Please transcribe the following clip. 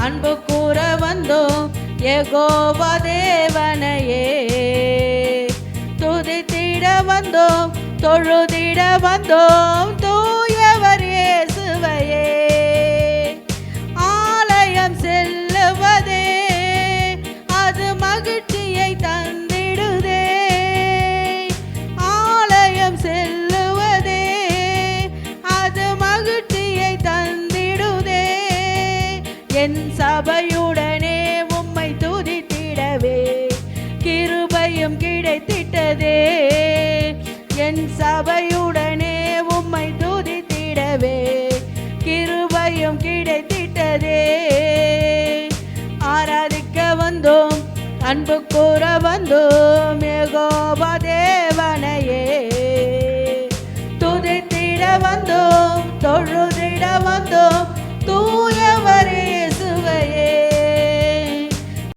அன்பு கூற வந்தோம் யெகோவா தேவனையே. துதித்திட வந்தோம் தொழுதிட வந்தோம் தூயவர் இயேசுவையே. ஆலயம் செல்லுவதே அது மகிழ்ச்சியை தந்திடுதே. ஆலயம் செல்லுவதே அது மகிழ்ச்சியை தந்திடுதே. என் சபையுடனே உம்மை துதித்திடவே கிருபையும் கிடைத்திட்டதே. என் சபையுடனே உம்மை துதித்திடவே கிருபையும் கிடைத்திட்டதே. ஆராதிக்க வந்தோம் அன்பு கூற வந்தோம் யெகோவா தேவனையே. துதித்திட வந்தோம் தொழுதிட வந்தோம்